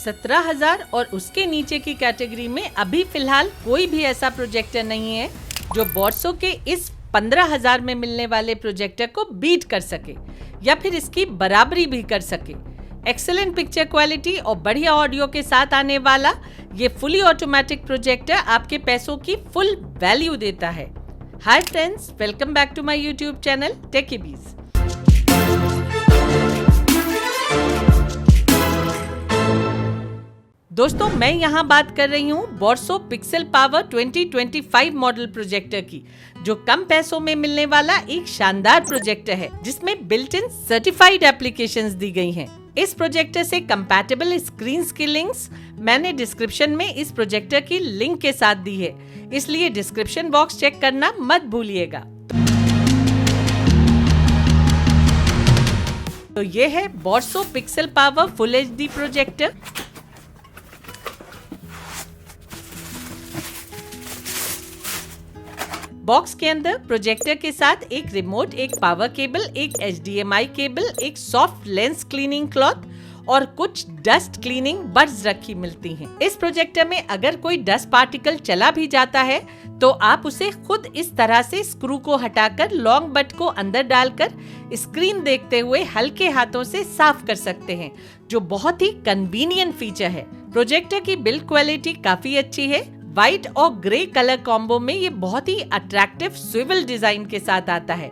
17,000 और उसके नीचे की कैटेगरी में अभी फिलहाल कोई भी ऐसा प्रोजेक्टर नहीं है जो बोर्सो के इस 15,000 में मिलने वाले प्रोजेक्टर को बीट कर सके या फिर इसकी बराबरी भी कर सके। एक्सेलेंट पिक्चर क्वालिटी और बढ़िया ऑडियो के साथ आने वाला ये फुली ऑटोमेटिक प्रोजेक्टर आपके पैसों की फुल वैल्यू देता है। Hi friends, welcome back to my YouTube channel Techybees. दोस्तों, मैं यहाँ बात कर रही हूँ Borso Pixel Power 2025 model projector की, जो कम पैसों में मिलने वाला एक शानदार प्रोजेक्टर है जिसमें बिल्ट इन सर्टिफाइड एप्लीकेशंस दी गई हैं। इस प्रोजेक्टर से कंपैटिबल स्क्रीन की लिंक्स मैंने डिस्क्रिप्शन में इस प्रोजेक्टर की लिंक के साथ दी है, इसलिए डिस्क्रिप्शन बॉक्स चेक करना मत भूलिएगा। तो ये है Borso Pixel Power full HD projector. Box के अंदर प्रोजेक्टर के साथ एक रिमोट, एक पावर केबल, एक HDMI केबल, एक सॉफ्ट लेंस क्लीनिंग क्लॉथ और कुछ डस्ट क्लीनिंग बड्स रखी मिलती हैं। इस प्रोजेक्टर में अगर कोई डस्ट पार्टिकल चला भी जाता है तो आप उसे खुद इस तरह से स्क्रू को हटाकर लॉन्ग बट को अंदर डालकर स्क्रीन देखते हुए हल्के हाथों से साफ कर सकते हैं, जो बहुत ही कन्वीनियंट फीचर है। प्रोजेक्टर की बिल्ड क्वालिटी काफी अच्छी है। व्हाइट और ग्रे कलर कॉम्बो में ये बहुत ही अट्रैक्टिव स्विवल डिजाइन के साथ आता है।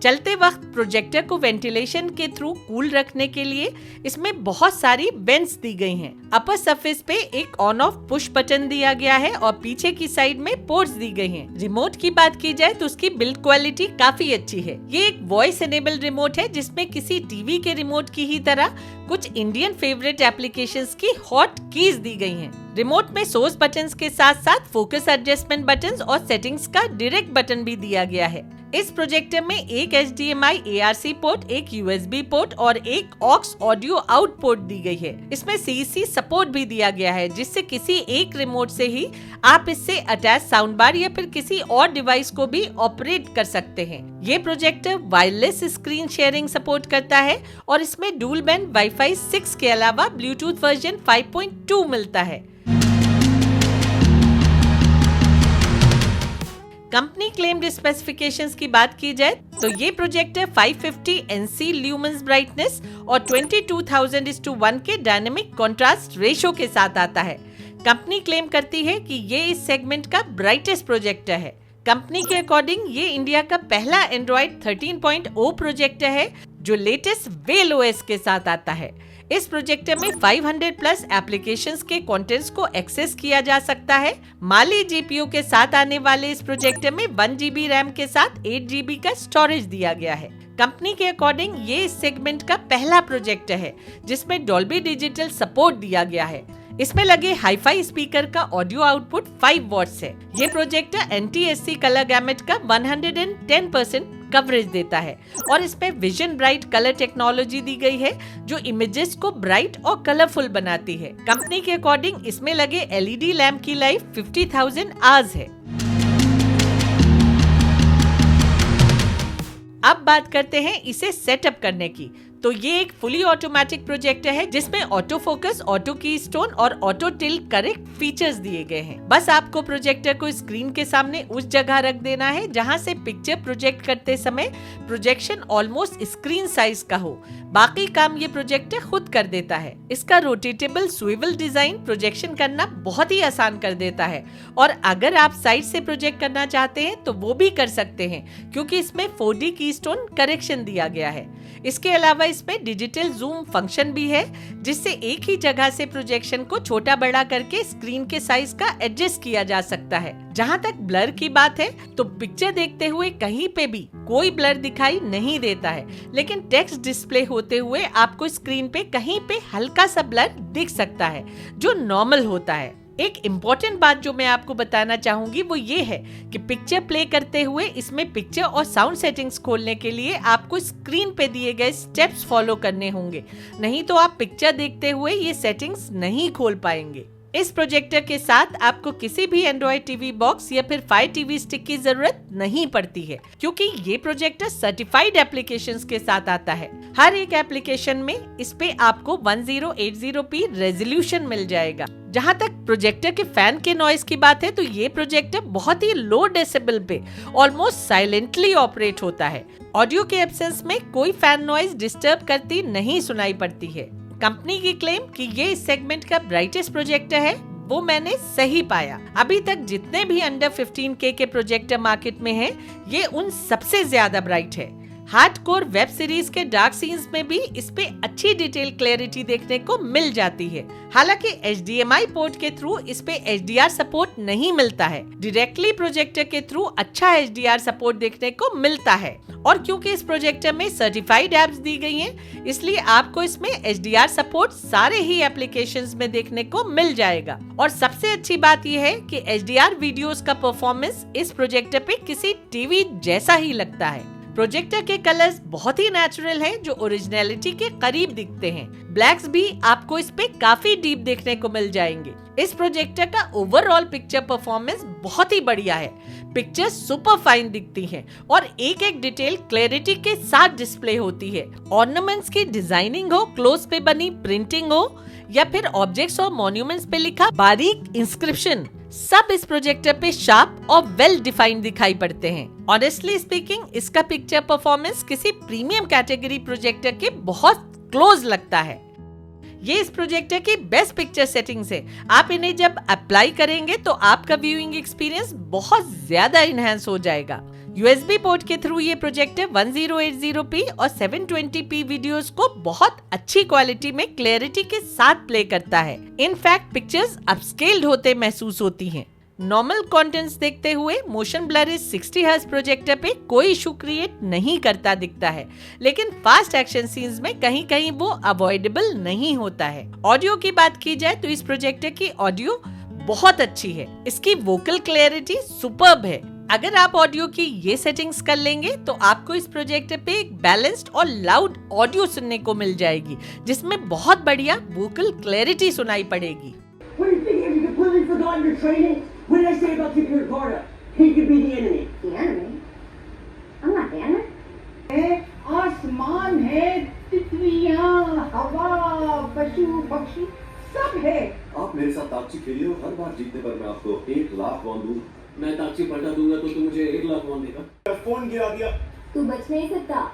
चलते वक्त प्रोजेक्टर को वेंटिलेशन के थ्रू कूल रखने के लिए इसमें बहुत सारी वेंट्स दी गई हैं। अपर सरफेस पे एक ऑन ऑफ पुश बटन दिया गया है और पीछे की साइड में पोर्ट्स दी गई हैं। रिमोट की बात की जाए तो उसकी बिल्ड क्वालिटी काफी अच्छी है। ये एक वॉइस एनेबल्ड रिमोट है जिसमें किसी टीवी के रिमोट की ही तरह कुछ इंडियन फेवरेट एप्लीकेशंस की हॉट कीज दी गई हैं। रिमोट में सोर्स बटन्स के साथ साथ फोकस एडजस्टमेंट बटन्स और सेटिंग्स का डायरेक्ट बटन भी दिया गया है। इस प्रोजेक्टर में एक HDMI ARC पोर्ट, एक USB पोर्ट और एक ऑक्स ऑडियो आउट पोर्ट दी गई है। इसमें CEC सपोर्ट भी दिया गया है, जिससे किसी एक रिमोट से ही आप इससे अटैच साउंड बार या फिर किसी और डिवाइस को भी ऑपरेट कर सकते हैं। ये projector wireless screen sharing support करता है और इसमें डुअल बैंड Wi-Fi 6 के अलावा ब्लूटूथ वर्जन 5.2 मिलता है। कंपनी क्लेम्ड स्पेसिफिकेशंस की बात की जाए तो ये प्रोजेक्टर 550 NC ल्यूमेंस ब्राइटनेस और 22,000:1 के डायनेमिक कंट्रास्ट रेशो के साथ आता है। कंपनी क्लेम करती है कि ये इस सेगमेंट का ब्राइटेस्ट प्रोजेक्टर है। कंपनी के अकॉर्डिंग ये इंडिया का पहला एंड्रॉइड 13.0 प्रोजेक्टर है जो लेटेस्ट वेल OS के साथ आता है। इस प्रोजेक्टर में 500 प्लस एप्लीकेशंस के कंटेंट्स को एक्सेस किया जा सकता है। माली GPU के साथ आने वाले इस प्रोजेक्टर में 1 GB रैम के साथ 8 GB का स्टोरेज दिया गया है। कंपनी के अकॉर्डिंग ये इस सेगमेंट का पहला प्रोजेक्टर है जिसमें डॉल्बी डिजिटल सपोर्ट दिया गया है। इसमें लगे हाईफाई स्पीकर का ऑडियो आउटपुट 5 वॉट्स है। ये प्रोजेक्टर NTSC कलर गैमेट का 110% कवरेज देता है और इसमें विजन ब्राइट कलर टेक्नोलॉजी दी गई है जो इमेजेस को ब्राइट और कलरफुल बनाती है। कंपनी के अकॉर्डिंग इसमें लगे LED लैम्प की लाइफ 50,000 आवर्स है। अब बात करते हैं इसे सेटअप करने की। तो ये एक फुली ऑटोमेटिक प्रोजेक्टर है जिसमें ऑटो फोकस, ऑटो की स्टोन और ऑटो टिल्ट करेक्ट फीचर्स दिए गए हैं। बस आपको प्रोजेक्टर को स्क्रीन के सामने उस जगह रख देना है जहां से पिक्चर प्रोजेक्ट करते समय प्रोजेक्शन ऑलमोस्ट स्क्रीन साइज का हो। बाकी काम ये प्रोजेक्टर खुद कर देता है। इसका रोटेटेबल स्विवल डिजाइन प्रोजेक्शन करना बहुत ही आसान कर देता है और अगर आप साइड से प्रोजेक्ट करना चाहते हैं तो वो भी कर सकते हैं, क्योंकि इसमें 4D की स्टोन करेक्शन दिया गया है। इसके अलावा इसमें डिजिटल जूम फंक्शन भी है जिससे एक ही जगह से प्रोजेक्शन को छोटा बड़ा करके स्क्रीन के साइज का एडजस्ट किया जा सकता है। जहां तक ब्लर की बात है तो पिक्चर देखते हुए कहीं पे भी कोई ब्लर दिखाई नहीं देता है, लेकिन टेक्स्ट डिस्प्ले होते हुए आपको स्क्रीन पे कहीं पे हल्का सा ब्लर दिख सकता है जो नॉर्मल होता है। एक इम्पोर्टेंट बात जो मैं आपको बताना चाहूंगी वो ये है कि पिक्चर प्ले करते हुए इसमें पिक्चर और साउंड सेटिंग्स खोलने के लिए आपको स्क्रीन पे दिए गए स्टेप्स फॉलो करने होंगे, नहीं तो आप पिक्चर देखते हुए ये सेटिंग्स नहीं खोल पाएंगे। इस प्रोजेक्टर के साथ आपको किसी भी एंड्रॉइड टीवी बॉक्स या फिर फायर टीवी स्टिक की जरूरत नहीं पड़ती है, क्योंकि ये प्रोजेक्टर सर्टिफाइड एप्लीकेशंस के साथ आता है। हर एक एप्लीकेशन में इस पे आपको 1080p रेजोल्यूशन मिल जाएगा। जहाँ तक प्रोजेक्टर के फैन के नॉइज की बात है, तो ये प्रोजेक्टर बहुत ही लो डेसिबल पे ऑलमोस्ट साइलेंटली ऑपरेट होता है। ऑडियो के एब्सेंस में कोई फैन नॉइज डिस्टर्ब करती नहीं सुनाई पड़ती है। कंपनी की क्लेम कि ये इस सेगमेंट का ब्राइटेस्ट प्रोजेक्टर है, वो मैंने सही पाया। अभी तक जितने भी अंडर 15K के प्रोजेक्टर मार्केट में हैं, ये उन सबसे ज्यादा ब्राइट है। हार्डकोर वेब सीरीज के डार्क सीन्स में भी इस पे अच्छी डिटेल क्लैरिटी देखने को मिल जाती है। हालांकि HDMI पोर्ट के थ्रू इस पे HDR सपोर्ट नहीं मिलता है। डायरेक्टली प्रोजेक्टर के थ्रू अच्छा HDR सपोर्ट देखने को मिलता है, और क्योंकि इस प्रोजेक्टर में सर्टिफाइड एप्स दी गई हैं, इसलिए आपको इसमें HDR सपोर्ट सारे ही एप्लीकेशंस में देखने को मिल जाएगा। और सबसे अच्छी बात यह है कि HDR वीडियोस का परफॉर्मेंस इस प्रोजेक्टर पे किसी टीवी जैसा ही लगता है। प्रोजेक्टर के कलर्स बहुत ही नेचुरल हैं, जो ओरिजिनलिटी के करीब दिखते हैं। ब्लैक्स भी आपको इस पे काफी डीप देखने को मिल जाएंगे। इस प्रोजेक्टर का ओवरऑल पिक्चर परफॉर्मेंस बहुत ही बढ़िया है। पिक्चर्स सुपर फाइन दिखती हैं और एक एक डिटेल क्लैरिटी के साथ डिस्प्ले होती है। ऑर्नामेंट्स की डिजाइनिंग हो, क्लोज पे बनी प्रिंटिंग हो, या फिर ऑब्जेक्ट्स और मॉन्यूमेंट्स पे लिखा बारीक इंस्क्रिप्शन, सब इस प्रोजेक्टर पे शार्प और वेल डिफाइंड दिखाई पड़ते हैं। ऑनेस्टली स्पीकिंग, इसका पिक्चर परफॉर्मेंस किसी प्रीमियम कैटेगरी प्रोजेक्टर के बहुत क्लोज लगता है। ये इस प्रोजेक्टर की बेस्ट पिक्चर सेटिंग्स है। आप इन्हें जब अप्लाई करेंगे तो आपका व्यूइंग एक्सपीरियंस बहुत ज्यादा इनहैंस हो जाएगा। USB पोर्ट के थ्रू ये प्रोजेक्टर 1080p और 720p वीडियोस को बहुत अच्छी क्वालिटी में क्लैरिटी के साथ प्ले करता है। इनफैक्ट पिक्चर्स अपस्केल्ड होते महसूस होती हैं। नॉर्मल कंटेंट्स देखते हुए मोशन ब्लर इस 60 हर्ट्ज प्रोजेक्टर पे कोई इशू क्रिएट नहीं करता दिखता है, लेकिन फास्ट एक्शन सीन्स में कहीं कहीं वो अवॉइडेबल नहीं होता है। ऑडियो की बात की जाए तो इस प्रोजेक्टर की ऑडियो बहुत अच्छी है। इसकी वोकल क्लैरिटी सुपर्ब है। अगर आप ऑडियो की ये सेटिंग्स कर लेंगे तो आपको इस प्रोजेक्टर पे एक बैलेंस्ड और लाउड ऑडियो सुनने को मिल जाएगी, जिसमें बहुत बढ़िया वोकल क्लैरिटी सुनाई पड़ेगी। What did I say about keeping your guard up? He could be the enemy. The enemy? I'm not the enemy. है आसमान है, तितलियां, हवा, पशु पक्षी सब है। आप मेरे साथ ताकची खेलिए और हर बार जीतने पर मैं आपको 1 लाख वॉन दूंगा। मैं ताकची पलटा दूंगा तो तू मुझे 1 लाख वॉन देगा। फोन गिरा दिया। तू बच नहीं सकता।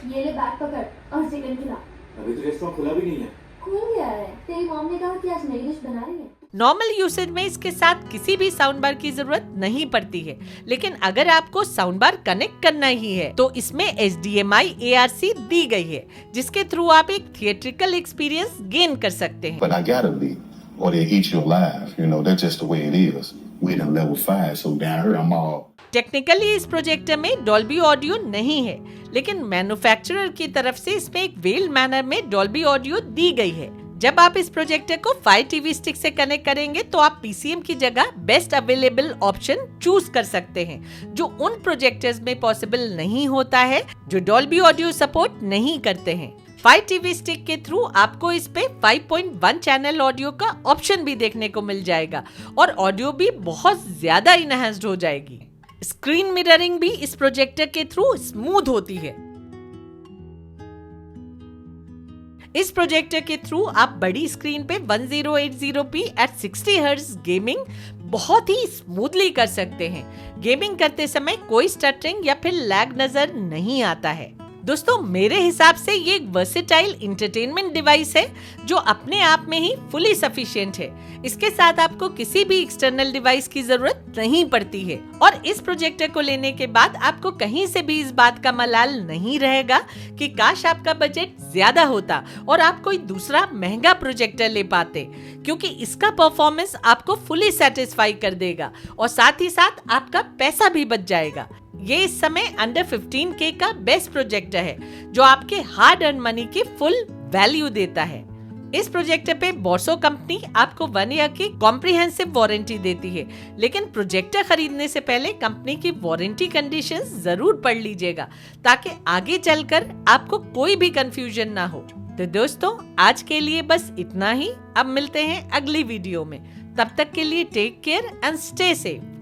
ये ले बैग पकड़ और चिकन खिला। अभी तो रेस्टोरेंट खुला भी नहीं है। खुल गया है। तेरी मॉम ने कहा कि आज नई डिश बना रही है। नॉर्मल यूसेज में इसके साथ किसी भी साउंड बार की जरूरत नहीं पड़ती है, लेकिन अगर आपको साउंड बार कनेक्ट करना ही है तो इसमें HDMI ARC दी गई है, जिसके थ्रू आप एक थिएट्रिकल एक्सपीरियंस गेन कर सकते हैं। But I gotta leave, or they eat you alive. You know, that's just the way it is. We're in level 5, so down here I'm all. Technically इस projector में Dolby audio नहीं है, लेकिन manufacturer की तरफ से इसमें एक वेल्ड मैनर में डॉल्बी ऑडियो दी गई है। जब आप इस प्रोजेक्टर को फायर टीवी स्टिक से कनेक्ट करेंगे तो आप PCM की जगह बेस्ट अवेलेबल ऑप्शन चूज कर सकते हैं, जो उन प्रोजेक्टर्स में पॉसिबल नहीं होता है जो डॉल्बी ऑडियो सपोर्ट नहीं करते हैं। फायर टीवी स्टिक के थ्रू आपको इस पे 5.1 चैनल ऑडियो का ऑप्शन भी देखने को मिल जाएगा और ऑडियो भी बहुत ज्यादा इनहैंस्ड हो जाएगी। स्क्रीन मिररिंग भी इस प्रोजेक्टर के थ्रू स्मूथ होती है। इस प्रोजेक्टर के थ्रू आप बड़ी स्क्रीन पे 1080p एट 60 हर्ट्ज गेमिंग बहुत ही स्मूथली कर सकते हैं। गेमिंग करते समय कोई स्टटरिंग या फिर लैग नजर नहीं आता है। दोस्तों, मेरे हिसाब से ये एक वर्सेटाइल इंटरटेनमेंट डिवाइस है जो अपने आप में ही फुली सफिशिएंट है। इसके साथ आपको किसी भी एक्सटर्नल डिवाइस की जरूरत नहीं पड़ती है और इस प्रोजेक्टर को लेने के बाद आपको कहीं से भी इस बात का मलाल नहीं रहेगा कि काश आपका बजट ज्यादा होता और आप कोई दूसरा महंगा प्रोजेक्टर ले पाते, क्योंकि इसका परफॉर्मेंस आपको फुली सेटिस्फाई कर देगा और साथ ही साथ आपका पैसा भी बच जाएगा। ये इस समय अंडर 15K का बेस्ट प्रोजेक्टर है जो आपके हार्ड अर्न मनी की फुल वैल्यू देता है। इस प्रोजेक्टर पे बोर्सो कंपनी आपको 1 ईयर की कॉम्प्रिहेंसिव वारंटी देती है, लेकिन प्रोजेक्टर खरीदने से पहले कंपनी की वारंटी कंडीशंस जरूर पढ़ लीजिएगा ताकि आगे चलकर आपको कोई भी कंफ्यूजन ना हो। तो दोस्तों आज के लिए बस इतना ही। अब मिलते हैं अगली वीडियो में। तब तक के लिए take care and stay safe.